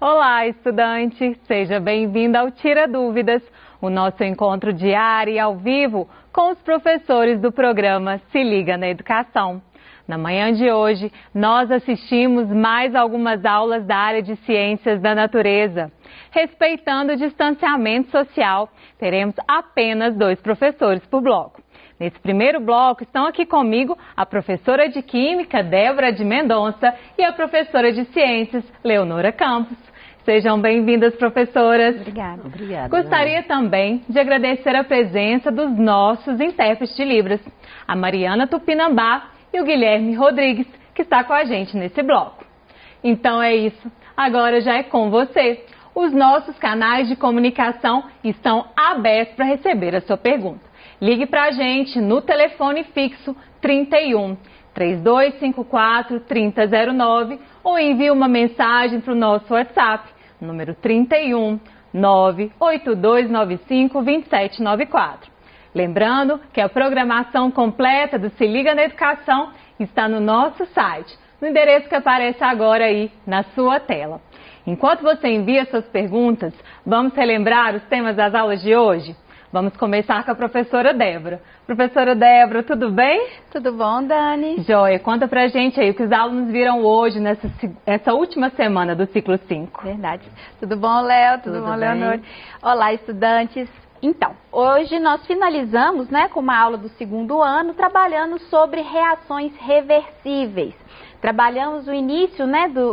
Olá, estudante! Seja bem-vindo ao Tira Dúvidas, o nosso encontro diário e ao vivo com os professores do programa Se Liga na Educação. Na manhã de hoje, nós assistimos mais algumas aulas da área de Ciências da Natureza. Respeitando o distanciamento social, teremos apenas 2 professores por bloco. Nesse primeiro bloco estão aqui comigo a professora de Química, Débora de Mendonça, e a professora de Ciências, Leonora Campos. Sejam bem-vindas, professoras. Obrigada. Obrigada. Gostaria também de agradecer a presença dos nossos intérpretes de Libras, a Mariana Tupinambá e o Guilherme Rodrigues, que está com a gente nesse bloco. Então é isso, agora já é com você. Os nossos canais de comunicação estão abertos para receber a sua pergunta. Ligue para a gente no telefone fixo 31 3254 3009 ou envie uma mensagem para o nosso WhatsApp, número 31 98295 2794. Lembrando que a programação completa do Se Liga na Educação está no nosso site, no endereço que aparece agora aí na sua tela. Enquanto você envia suas perguntas, vamos relembrar os temas das aulas de hoje? Vamos começar com a professora Débora. Professora Débora, tudo bem? Tudo bom, Dani? Joia, conta pra gente aí o que os alunos viram hoje nessa última semana do ciclo 5. Verdade. Tudo bom, Léo? Tudo bom, Leonor? Olá, estudantes. Então, hoje nós finalizamos, com uma aula do 2º ano, trabalhando sobre reações reversíveis. Trabalhamos o início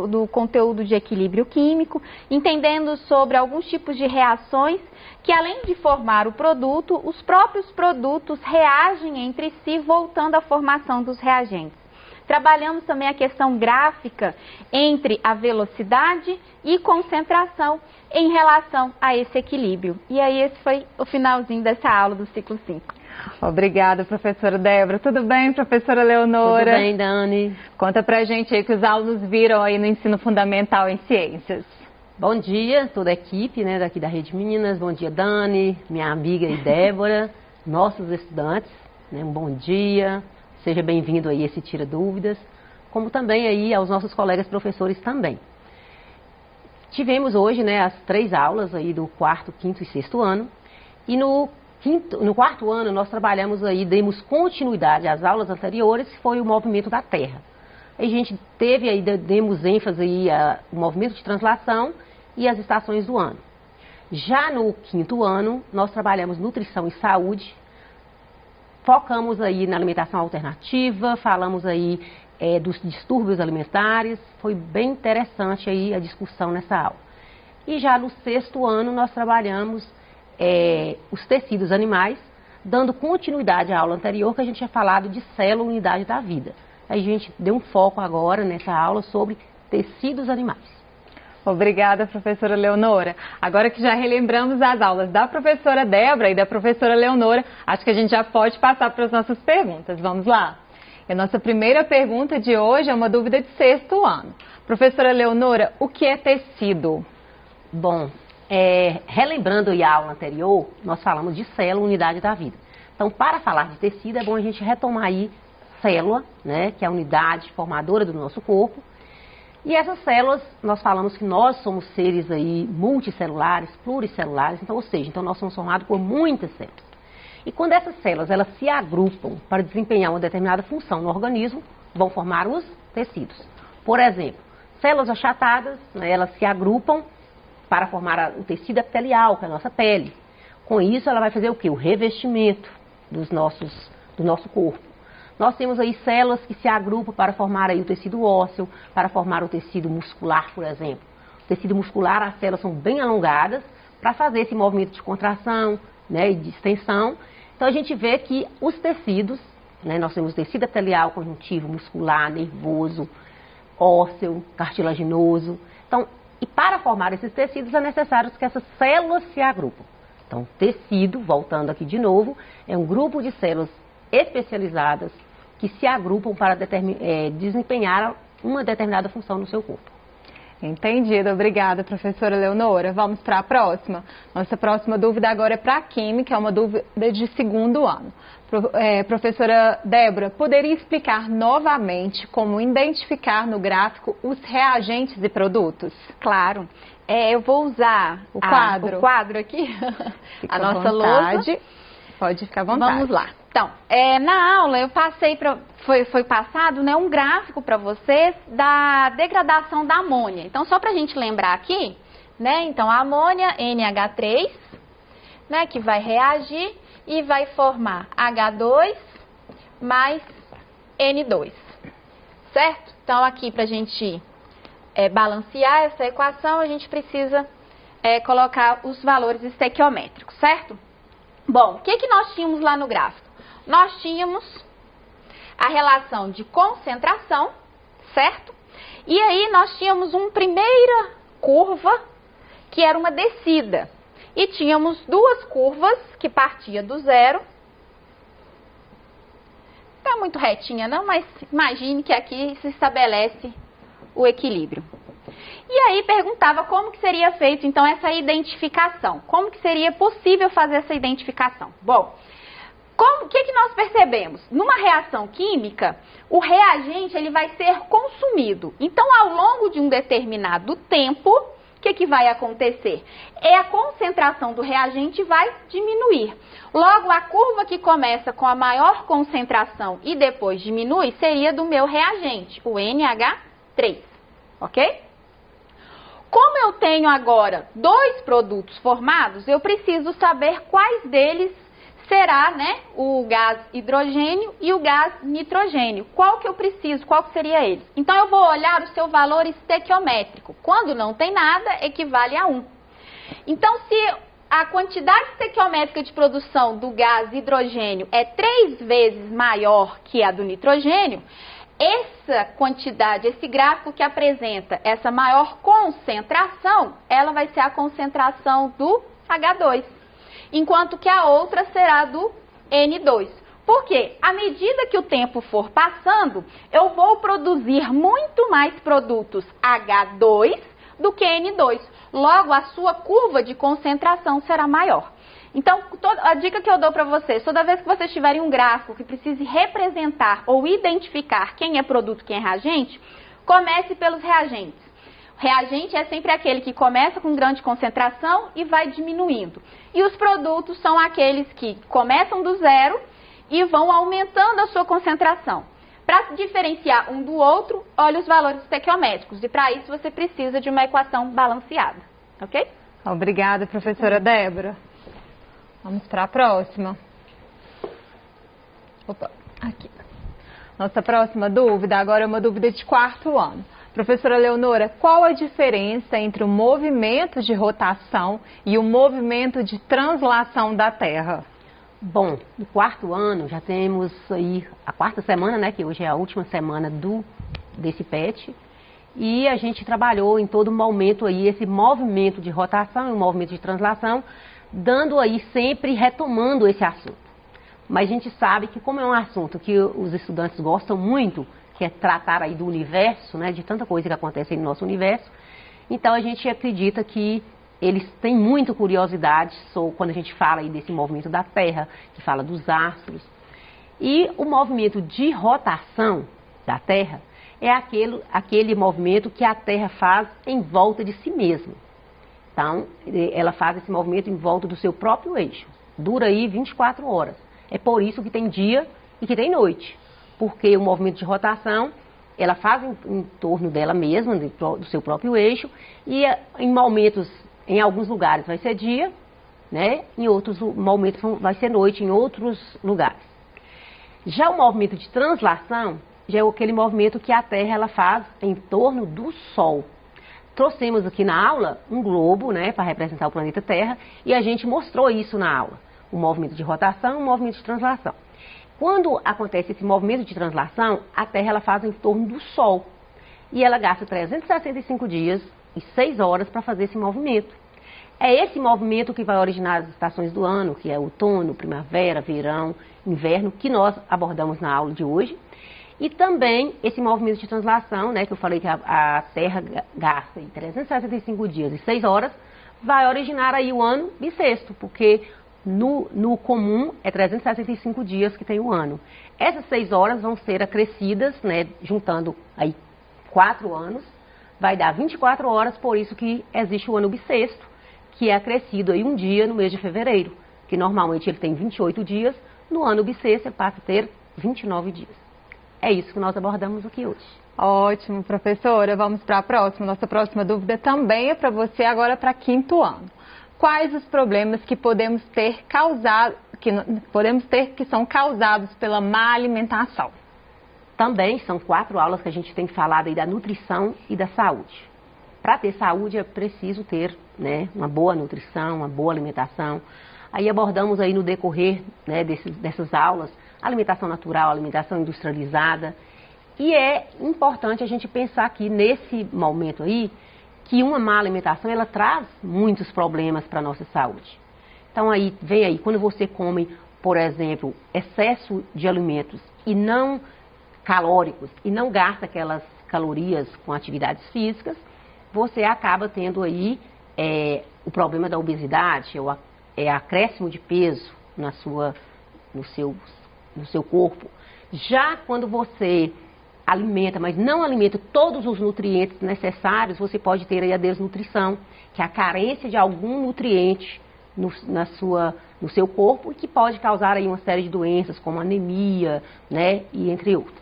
do conteúdo de equilíbrio químico, entendendo sobre alguns tipos de reações que, além de formar o produto, os próprios produtos reagem entre si, voltando à formação dos reagentes. Trabalhamos também a questão gráfica entre a velocidade e concentração em relação a esse equilíbrio. E aí esse foi o finalzinho dessa aula do ciclo 5. Obrigada, professora Débora. Tudo bem, professora Leonora? Tudo bem, Dani. Conta pra gente aí o que os alunos viram aí no ensino fundamental em ciências. Bom dia, toda a equipe daqui da Rede Minas. Bom dia, Dani, minha amiga e Débora, nossos estudantes. Um bom dia, seja bem-vindo aí a esse Tira Dúvidas, como também aí aos nossos colegas professores também. Tivemos hoje as 3 aulas aí do 4º, 5º e 6º ano, e no 4º ano nós trabalhamos aí, demos continuidade às aulas anteriores, que foi o movimento da Terra. Aí a gente teve aí, demos ênfase aí ao movimento de translação e as estações do ano. Já no 5º ano, nós trabalhamos nutrição e saúde, focamos aí na alimentação alternativa, falamos aí dos distúrbios alimentares, foi bem interessante aí a discussão nessa aula. E já no 6º ano nós trabalhamos os tecidos animais, dando continuidade à aula anterior que a gente tinha falado de célula unidade da vida. A gente deu um foco agora nessa aula sobre tecidos animais. Obrigada, professora Leonora. Agora que já relembramos as aulas da professora Débora e da professora Leonora, acho que a gente já pode passar para as nossas perguntas. Vamos lá? A nossa primeira pergunta de hoje é uma dúvida de 6º ano. Professora Leonora, o que é tecido? Bom, relembrando a aula anterior, nós falamos de célula, unidade da vida. Então, para falar de tecido, é bom a gente retomar aí célula, que é a unidade formadora do nosso corpo. E essas células, nós falamos que nós somos seres aí multicelulares, pluricelulares, então, ou seja, nós somos formados por muitas células. E quando essas células elas se agrupam para desempenhar uma determinada função no organismo, vão formar os tecidos. Por exemplo, células achatadas, elas se agrupam para formar o tecido epitelial, que é a nossa pele. Com isso, ela vai fazer o quê? O revestimento do nosso corpo. Nós temos aí células que se agrupam para formar aí o tecido ósseo, para formar o tecido muscular, por exemplo. O tecido muscular, as células são bem alongadas para fazer esse movimento de contração e de extensão. Então, a gente vê que os tecidos, nós temos tecido epitelial, conjuntivo, muscular, nervoso, ósseo, cartilaginoso. Então, e para formar esses tecidos é necessário que essas células se agrupem. Então, tecido, voltando aqui de novo, é um grupo de células especializadas que se agrupam para desempenhar uma determinada função no seu corpo. Entendido. Obrigada, professora Leonora. Vamos para a próxima. Nossa próxima dúvida agora é para a Química, é uma dúvida de segundo ano. Professora Débora, poderia explicar novamente como identificar no gráfico os reagentes e produtos? Claro. Eu vou usar o quadro aqui, Fica a nossa à vontade. lousa. Pode ficar à vontade. Vamos lá. Então, na aula eu passei foi passado, né, um gráfico para vocês da degradação da amônia. Então, só para a gente lembrar aqui, né, então a amônia NH3, né, que vai reagir e vai formar H2 mais N2, certo? Então, aqui para a gente balancear essa equação, a gente precisa colocar os valores estequiométricos, certo? Bom, o que nós tínhamos lá no gráfico? Nós tínhamos a relação de concentração, certo? E aí nós tínhamos uma primeira curva que era uma descida. E tínhamos duas curvas que partia do zero. Não tá muito retinha não, mas imagine que aqui se estabelece o equilíbrio. E aí perguntava como que seria feito então essa identificação. Como que seria possível fazer essa identificação? Bom, o que nós percebemos? Numa reação química, o reagente ele vai ser consumido. Então, ao longo de um determinado tempo, o que vai acontecer? A concentração do reagente vai diminuir. Logo, a curva que começa com a maior concentração e depois diminui seria do meu reagente, o NH3, ok? Como eu tenho agora dois produtos formados, eu preciso saber quais deles será, né, o gás hidrogênio e o gás nitrogênio. Qual que eu preciso? Qual que seria ele? Então, eu vou olhar o seu valor estequiométrico. Quando não tem nada, equivale a 1. Então, se a quantidade estequiométrica de produção do gás hidrogênio é 3 vezes maior que a do nitrogênio, essa quantidade, esse gráfico que apresenta essa maior concentração, ela vai ser a concentração do H2. Enquanto que a outra será do N2. Por quê? À medida que o tempo for passando, eu vou produzir muito mais produtos H2 do que N2. Logo, a sua curva de concentração será maior. Então, a dica que eu dou para vocês, toda vez que vocês tiverem um gráfico que precise representar ou identificar quem é produto e quem é reagente, comece pelos reagentes. Reagente é sempre aquele que começa com grande concentração e vai diminuindo. E os produtos são aqueles que começam do zero e vão aumentando a sua concentração. Para diferenciar um do outro, olhe os valores estequiométricos. E para isso você precisa de uma equação balanceada, ok? Obrigada, professora Débora. Vamos para a próxima. Opa, aqui. Nossa próxima dúvida agora é uma dúvida de quarto ano. Professora Leonora, qual a diferença entre o movimento de rotação e o movimento de translação da Terra? Bom, no quarto ano já temos aí a quarta semana, né, que hoje é a última semana desse PET, e a gente trabalhou em todo momento aí esse movimento de rotação e o movimento de translação, dando aí sempre, retomando esse assunto. Mas a gente sabe que como é um assunto que os estudantes gostam muito, que é tratar aí do universo, né, de tanta coisa que acontece no nosso universo, então a gente acredita que eles têm muita curiosidade quando a gente fala aí desse movimento da Terra, que fala dos astros. E o movimento de rotação da Terra é aquele movimento que a Terra faz em volta de si mesma. Então, ela faz esse movimento em volta do seu próprio eixo. Dura aí 24 horas. É por isso que tem dia e que tem noite. Porque o movimento de rotação, ela faz em torno dela mesma, do seu próprio eixo, e em alguns lugares vai ser dia, né? Em outros momentos vai ser noite, em outros lugares. Já o movimento de translação, já é aquele movimento que a Terra ela faz em torno do Sol. Trouxemos aqui na aula um globo, né, para representar o planeta Terra, e a gente mostrou isso na aula. O movimento de rotação e o movimento de translação. Quando acontece esse movimento de translação, a Terra ela faz em torno do Sol. E ela gasta 365 dias e 6 horas para fazer esse movimento. É esse movimento que vai originar as estações do ano, que é outono, primavera, verão, inverno, que nós abordamos na aula de hoje. E também esse movimento de translação, né, que eu falei que a Terra gasta em 365 dias e 6 horas, vai originar aí o ano bissexto, porque no comum é 365 dias que tem o ano. Essas 6 horas vão ser acrescidas, né, juntando aí 4 anos, vai dar 24 horas, por isso que existe o ano bissexto, que é acrescido aí um dia no mês de fevereiro, que normalmente ele tem 28 dias, no ano bissexto ele passa a ter 29 dias. É isso que nós abordamos aqui hoje. Ótimo, professora. Vamos para a próxima. Nossa próxima dúvida também é para você, agora para 5º ano. Quais os problemas que podemos ter que são causados pela má alimentação? Também são 4 aulas que a gente tem falado aí da nutrição e da saúde. Para ter saúde é preciso ter, né, uma boa nutrição, uma boa alimentação. Aí abordamos aí no decorrer, né, dessas aulas alimentação natural, alimentação industrializada. E é importante a gente pensar aqui nesse momento aí que uma má alimentação ela traz muitos problemas para a nossa saúde. Então aí vem aí quando você come, por exemplo, excesso de alimentos e não calóricos e não gasta aquelas calorias com atividades físicas, você acaba tendo aí o problema da obesidade, acréscimo de peso no seu corpo. Já quando você alimenta, mas não alimenta todos os nutrientes necessários, você pode ter aí a desnutrição, que é a carência de algum nutriente no seu corpo e que pode causar aí uma série de doenças como anemia, né, e entre outras.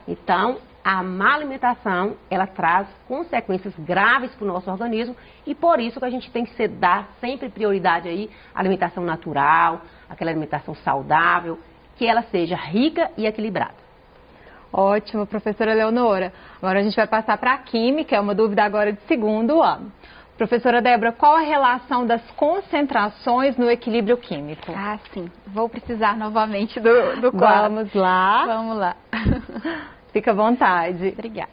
Então, a má alimentação, ela traz consequências graves para o nosso organismo e por isso que a gente tem que dar sempre prioridade aí à alimentação natural, aquela alimentação saudável, que ela seja rica e equilibrada. Ótimo, professora Leonora. Agora a gente vai passar para a Química, é uma dúvida agora de 2º ano. Professora Débora, qual a relação das concentrações no equilíbrio químico? Ah, sim. Vou precisar novamente do quadro. Vamos lá. Vamos lá. Fica à vontade. Obrigada.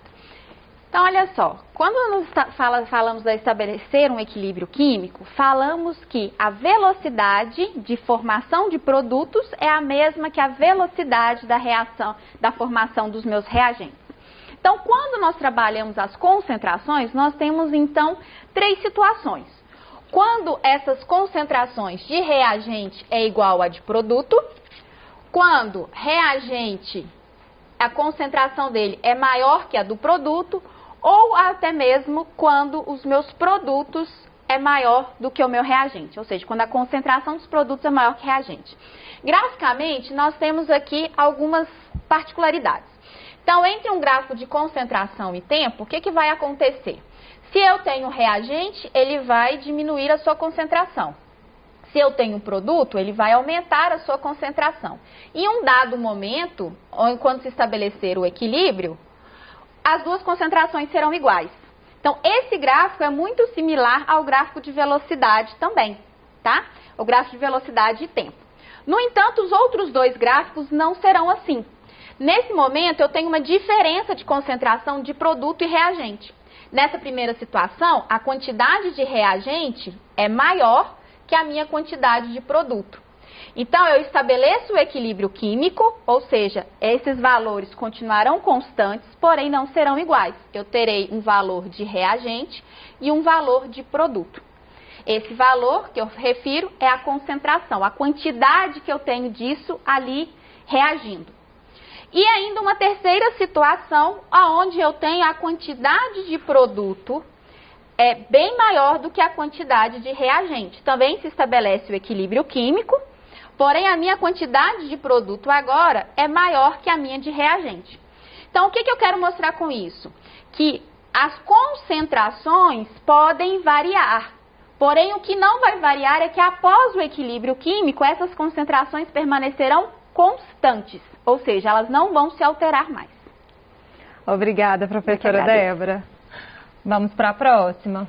Então, olha só, quando nós falamos de estabelecer um equilíbrio químico, falamos que a velocidade de formação de produtos é a mesma que a velocidade da reação, da formação dos meus reagentes. Então, quando nós trabalhamos as concentrações, nós temos, então, 3 situações. Quando essas concentrações de reagente é igual a de produto, quando reagente, a concentração dele é maior que a do produto, ou até mesmo quando os meus produtos é maior do que o meu reagente, ou seja, quando a concentração dos produtos é maior que o reagente. Graficamente, nós temos aqui algumas particularidades. Então, entre um gráfico de concentração e tempo, o que vai acontecer? Se eu tenho reagente, ele vai diminuir a sua concentração. Se eu tenho um produto, ele vai aumentar a sua concentração. Em um dado momento, quando se estabelecer o equilíbrio, as duas concentrações serão iguais. Então, esse gráfico é muito similar ao gráfico de velocidade também, tá? O gráfico de velocidade e tempo. No entanto, os outros 2 gráficos não serão assim. Nesse momento, eu tenho uma diferença de concentração de produto e reagente. Nessa primeira situação, a quantidade de reagente é maior que a minha quantidade de produto. Então, eu estabeleço o equilíbrio químico, ou seja, esses valores continuarão constantes, porém não serão iguais. Eu terei um valor de reagente e um valor de produto. Esse valor que eu refiro é a concentração, a quantidade que eu tenho disso ali reagindo. E ainda uma terceira situação, onde eu tenho a quantidade de produto bem maior do que a quantidade de reagente. Também se estabelece o equilíbrio químico, porém a minha quantidade de produto agora é maior que a minha de reagente. Então, o que eu quero mostrar com isso? Que as concentrações podem variar, porém o que não vai variar é que após o equilíbrio químico, essas concentrações permanecerão constantes, ou seja, elas não vão se alterar mais. Obrigada, professora Débora. Vamos para a próxima.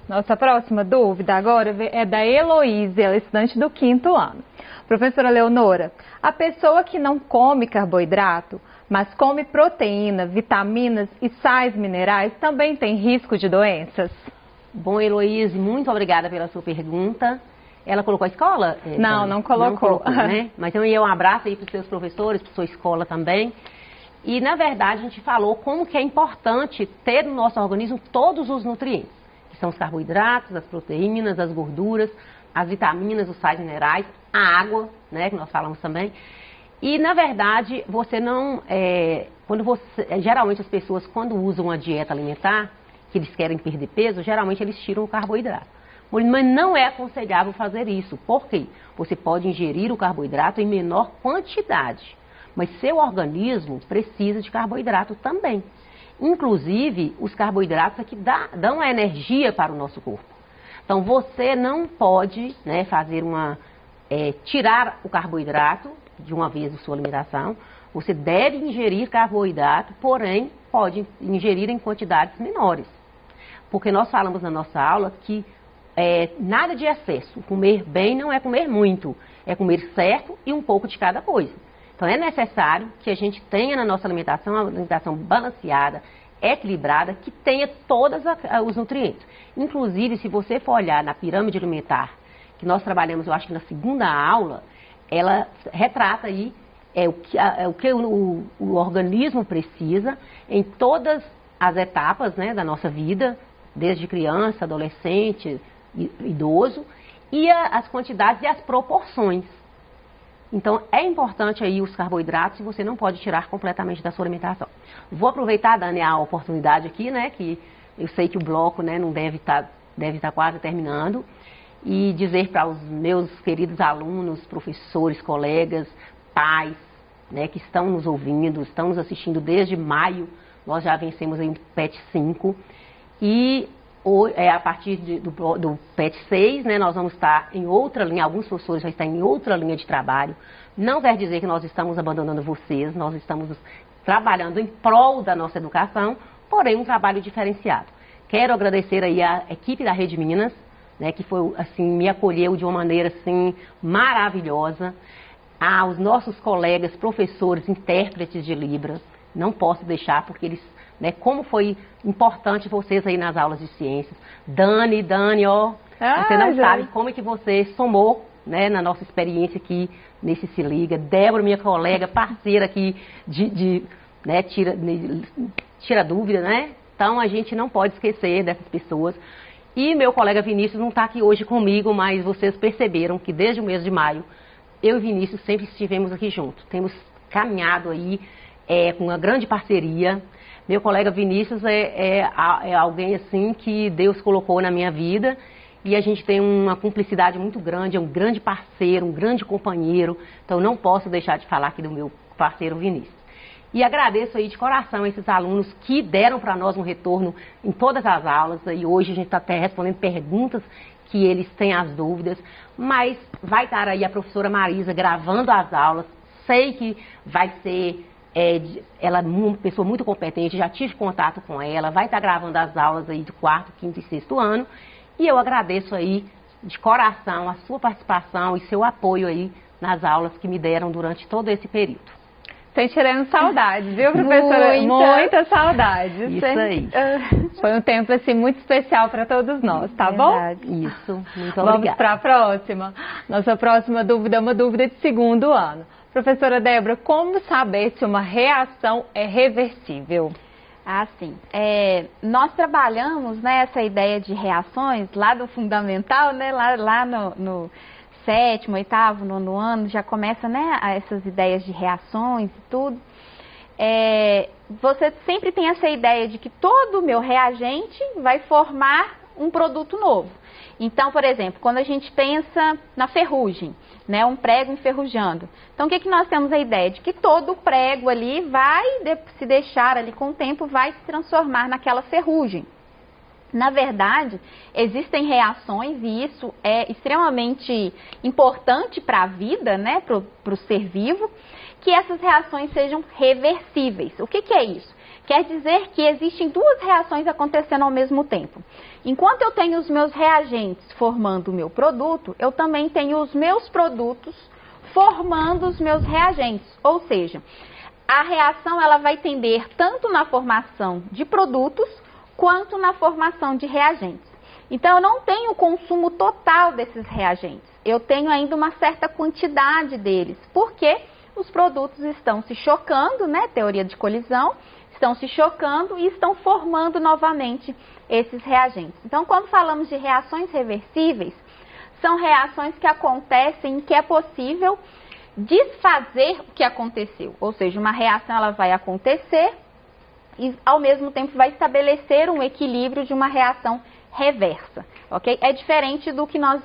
Nossa próxima dúvida agora é da Heloísa, ela é estudante do 5º ano. Professora Leonora, a pessoa que não come carboidrato, mas come proteína, vitaminas e sais minerais, também tem risco de doenças? Bom, Heloísa, muito obrigada pela sua pergunta. Ela colocou a escola? Não colocou. Não colocou, né? Mas eu ia um abraço aí para os seus professores, para a sua escola também. E, na verdade, a gente falou como que é importante ter no nosso organismo todos os nutrientes, que são os carboidratos, as proteínas, as gorduras, as vitaminas, os sais minerais, a água, né, que nós falamos também. E, na verdade, você não... geralmente as pessoas, quando usam a dieta alimentar, que eles querem perder peso, geralmente eles tiram o carboidrato. Mas não é aconselhável fazer isso. Por quê? Você pode ingerir o carboidrato em menor quantidade, mas seu organismo precisa de carboidrato também. Inclusive, os carboidratos é que dão a energia para o nosso corpo. Então, você não pode, né, tirar o carboidrato de uma vez da sua alimentação. Você deve ingerir carboidrato, porém, pode ingerir em quantidades menores. Porque nós falamos na nossa aula que nada de excesso. Comer bem não é comer muito, é comer certo e um pouco de cada coisa. Então é necessário que a gente tenha na nossa alimentação uma alimentação balanceada, equilibrada, que tenha todos os nutrientes. Inclusive, se você for olhar na pirâmide alimentar, que nós trabalhamos, eu acho que na segunda aula, ela retrata aí o que o organismo precisa em todas as etapas, né, da nossa vida, desde criança, adolescente, idoso, e as quantidades e as proporções. Então, é importante aí os carboidratos e você não pode tirar completamente da sua alimentação. Vou aproveitar, Dani, a oportunidade aqui, né, que eu sei que o bloco, né, não deve estar quase terminando, e dizer para os meus queridos alunos, professores, colegas, pais, né, que estão nos ouvindo, estão nos assistindo desde maio, nós já vencemos aí o PET 5, e a partir do PET 6, né, nós vamos estar em outra linha, alguns professores já estão em outra linha de trabalho. Não quer dizer que nós estamos abandonando vocês, nós estamos trabalhando em prol da nossa educação, porém um trabalho diferenciado. Quero agradecer aí a equipe da Rede Minas, né, que foi, assim, me acolheu de uma maneira assim maravilhosa, aos nossos colegas, professores, intérpretes de Libras, não posso deixar porque eles, né, como foi importante vocês aí nas aulas de ciências. Dani, ó, você não sabe como é que você somou, né, na nossa experiência aqui nesse Se Liga. Débora, minha colega, parceira aqui né, tira dúvida, né? Então a gente não pode esquecer dessas pessoas. E meu colega Vinícius não está aqui hoje comigo, mas vocês perceberam que desde o mês de maio, eu e Vinícius sempre estivemos aqui juntos. Temos caminhado aí com uma grande parceria. Meu colega Vinícius é alguém assim que Deus colocou na minha vida e a gente tem uma cumplicidade muito grande, é um grande parceiro, um grande companheiro. Então não posso deixar de falar aqui do meu parceiro Vinícius. E agradeço aí de coração esses alunos que deram para nós um retorno em todas as aulas. E hoje a gente está até respondendo perguntas que eles têm as dúvidas. Mas vai estar aí a professora Marisa gravando as aulas. Sei que vai ser... ela é uma pessoa muito competente, já tive contato com ela. Vai estar gravando as aulas aí do 4º, 5º e 6º ano. E eu agradeço aí de coração a sua participação e seu apoio aí nas aulas que me deram durante todo esse período. Estão tirando saudade, viu, professora? Muita saudade. Isso aí. Foi um tempo, assim, muito especial para todos nós, tá bom? Isso, muito obrigada. Vamos para a próxima. Nossa próxima dúvida é uma dúvida de 2º ano. Professora Débora, como saber se uma reação é reversível? Ah, sim. Nós trabalhamos, né, essa ideia de reações lá do fundamental, né, lá no 7º, 8º, 9º ano, já começa, né, essas ideias de reações e tudo. Você sempre tem essa ideia de que todo o meu reagente vai formar um produto novo. Então, por exemplo, quando a gente pensa na ferrugem, né, um prego enferrujando. Então, o que nós temos a ideia? De que todo prego ali vai, se deixar ali com o tempo, vai se transformar naquela ferrugem. Na verdade, existem reações, e isso é extremamente importante para a vida, né, para o ser vivo, que essas reações sejam reversíveis. O que é isso? Quer dizer que existem duas reações acontecendo ao mesmo tempo. Enquanto eu tenho os meus reagentes formando o meu produto, eu também tenho os meus produtos formando os meus reagentes. Ou seja, a reação ela vai tender tanto na formação de produtos, quanto na formação de reagentes. Então, eu não tenho o consumo total desses reagentes. Eu tenho ainda uma certa quantidade deles. Por quê? os produtos estão se chocando, né? Teoria de colisão, estão se chocando e estão formando novamente esses reagentes. Então, quando falamos de reações reversíveis, são reações que acontecem em que é possível desfazer o que aconteceu. Ou seja, uma reação ela vai acontecer e ao mesmo tempo vai estabelecer um equilíbrio de uma reação reversa, ok? É diferente do que nós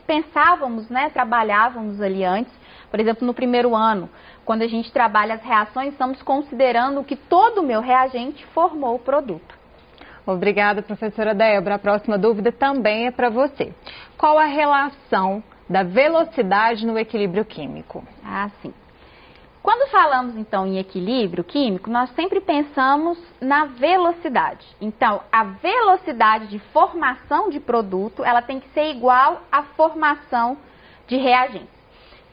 pensávamos, né? Trabalhávamos ali antes. Por exemplo, no primeiro ano, quando a gente trabalha as reações, estamos considerando que todo o meu reagente formou o produto. Obrigada, professora Débora. A próxima dúvida também é para você. Qual a relação da velocidade no equilíbrio químico? Ah, sim. Quando falamos, então, em equilíbrio químico, nós sempre pensamos na velocidade. Então, a velocidade de formação de produto, ela tem que ser igual à formação de reagentes.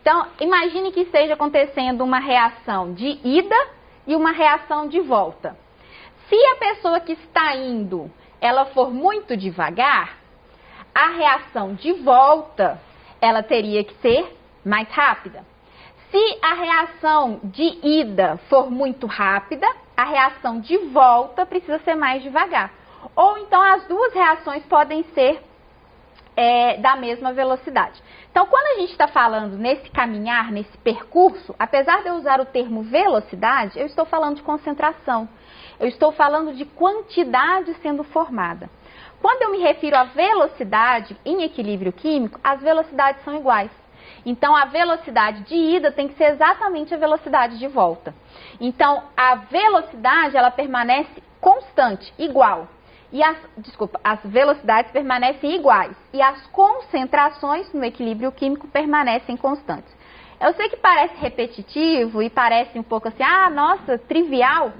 Então, imagine que esteja acontecendo uma reação de ida e uma reação de volta. Se a pessoa que está indo, ela for muito devagar, a reação de volta, ela teria que ser mais rápida. Se a reação de ida for muito rápida, a reação de volta precisa ser mais devagar. Ou então as duas reações podem ser da mesma velocidade. Então, quando a gente está falando nesse caminhar, nesse percurso, apesar de eu usar o termo velocidade, eu estou falando de concentração. Eu estou falando de quantidade sendo formada. Quando eu me refiro à velocidade em equilíbrio químico, as velocidades são iguais. Então, a velocidade de ida tem que ser exatamente a velocidade de volta. Então, a velocidade, ela permanece constante, igual. E as velocidades permanecem iguais. E as concentrações no equilíbrio químico permanecem constantes. Eu sei que parece repetitivo e parece um pouco assim, nossa, trivial,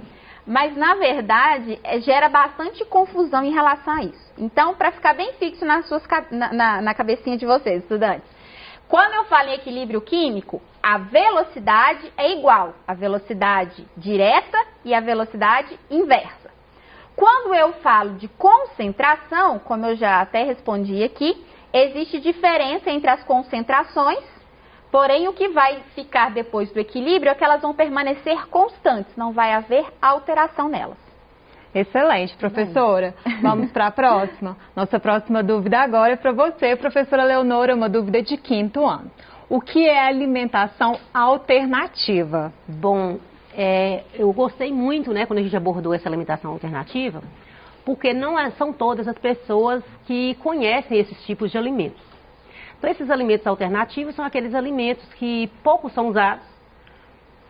mas na verdade gera bastante confusão em relação a isso. Então, para ficar bem fixo na cabecinha de vocês, estudantes, quando eu falo em equilíbrio químico, a velocidade é igual à velocidade direta e à velocidade inversa. Quando eu falo de concentração, como eu já até respondi aqui, existe diferença entre as concentrações, porém o que vai ficar depois do equilíbrio é que elas vão permanecer constantes, não vai haver alteração nelas. Excelente, professora. Vamos para a próxima. Nossa próxima dúvida agora é para você, professora Leonora, uma dúvida de 5º ano. O que é alimentação alternativa? Bom, eu gostei muito, né, quando a gente abordou essa alimentação alternativa, porque não são todas as pessoas que conhecem esses tipos de alimentos. Então, esses alimentos alternativos são aqueles alimentos que pouco são usados,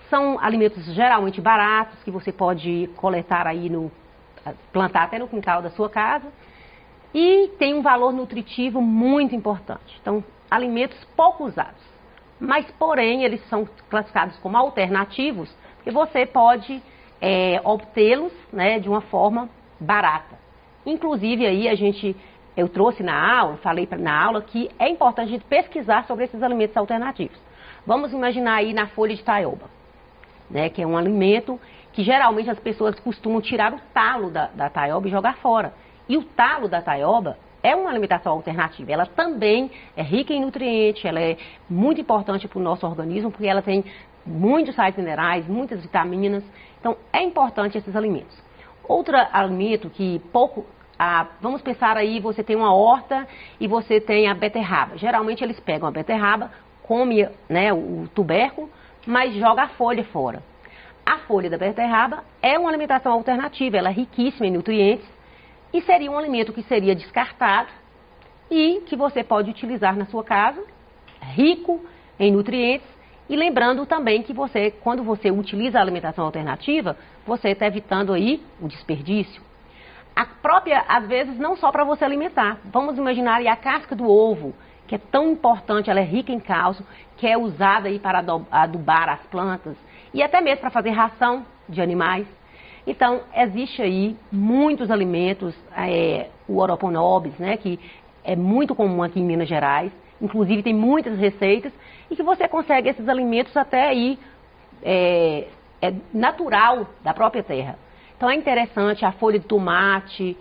são alimentos geralmente baratos, que você pode coletar aí plantar até no quintal da sua casa, e tem um valor nutritivo muito importante. Então, alimentos pouco usados, mas porém eles são classificados como alternativos, porque você pode obtê-los, né, de uma forma barata. Inclusive aí eu trouxe na aula, falei na aula que é importante a gente pesquisar sobre esses alimentos alternativos. Vamos imaginar aí na folha de taioba, né, que é um alimento que geralmente as pessoas costumam tirar o talo da taioba e jogar fora. E o talo da taioba é uma alimentação alternativa. Ela também é rica em nutrientes, ela é muito importante para o nosso organismo, porque ela tem muitos sais minerais, muitas vitaminas. Então, é importante esses alimentos. Outro alimento que vamos pensar aí, você tem uma horta e você tem a beterraba. Geralmente eles pegam a beterraba, comem, né, o tubérculo, mas joga a folha fora. A folha da beterraba é uma alimentação alternativa, ela é riquíssima em nutrientes e seria um alimento que seria descartado e que você pode utilizar na sua casa, rico em nutrientes. E lembrando também que quando você utiliza a alimentação alternativa, você está evitando aí o desperdício. Às vezes, não só para você alimentar. Vamos imaginar aí a casca do ovo, que é tão importante, ela é rica em cálcio, que é usada aí para adubar as plantas e até mesmo para fazer ração de animais. Então, existe aí muitos alimentos, o oroponobis, né, que é muito comum aqui em Minas Gerais, inclusive tem muitas receitas, e que você consegue esses alimentos até aí, natural da própria terra. Então, é interessante a folha de tomate,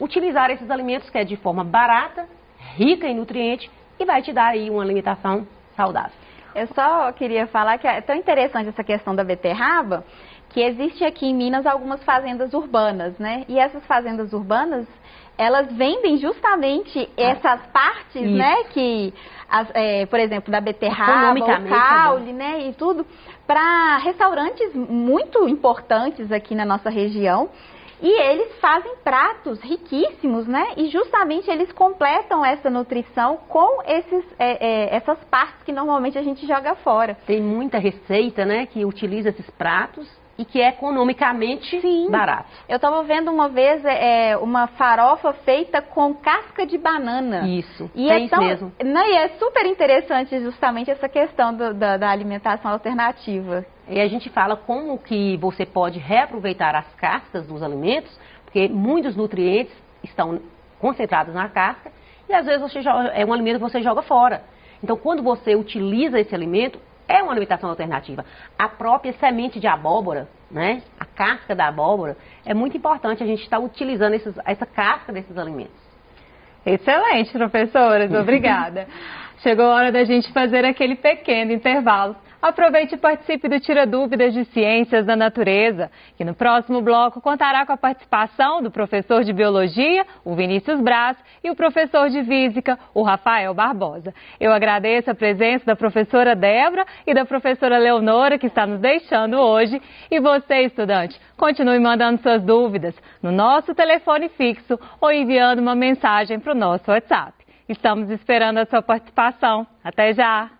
utilizar esses alimentos que é de forma barata, rica em nutrientes, e vai te dar aí uma alimentação saudável. Eu só queria falar que é tão interessante essa questão da beterraba, que existe aqui em Minas algumas fazendas urbanas, né? E essas fazendas urbanas, elas vendem justamente essas partes, né? Que, por exemplo, da beterraba, o caule, né? E tudo, para restaurantes muito importantes aqui na nossa região. E eles fazem pratos riquíssimos, né? E justamente eles completam essa nutrição com essas partes que normalmente a gente joga fora. Tem muita receita, né, que utiliza esses pratos e que é economicamente barato. Eu estava vendo uma vez uma farofa feita com casca de banana. Isso, e é isso mesmo. E é super interessante justamente essa questão da alimentação alternativa. E a gente fala como que você pode reaproveitar as cascas dos alimentos, porque muitos nutrientes estão concentrados na casca e às vezes é um alimento que você joga fora. Então, quando você utiliza esse alimento, é uma alimentação alternativa. A própria semente de abóbora, né, a casca da abóbora, é muito importante a gente estar utilizando essa casca desses alimentos. Excelente, professoras, obrigada. Chegou a hora da gente fazer aquele pequeno intervalo. Aproveite e participe do Tira Dúvidas de Ciências da Natureza, que no próximo bloco contará com a participação do professor de Biologia, o Vinícius Braz, e o professor de Física, o Rafael Barbosa. Eu agradeço a presença da professora Débora e da professora Leonora, que está nos deixando hoje. E você, estudante, continue mandando suas dúvidas no nosso telefone fixo ou enviando uma mensagem para o nosso WhatsApp. Estamos esperando a sua participação. Até já!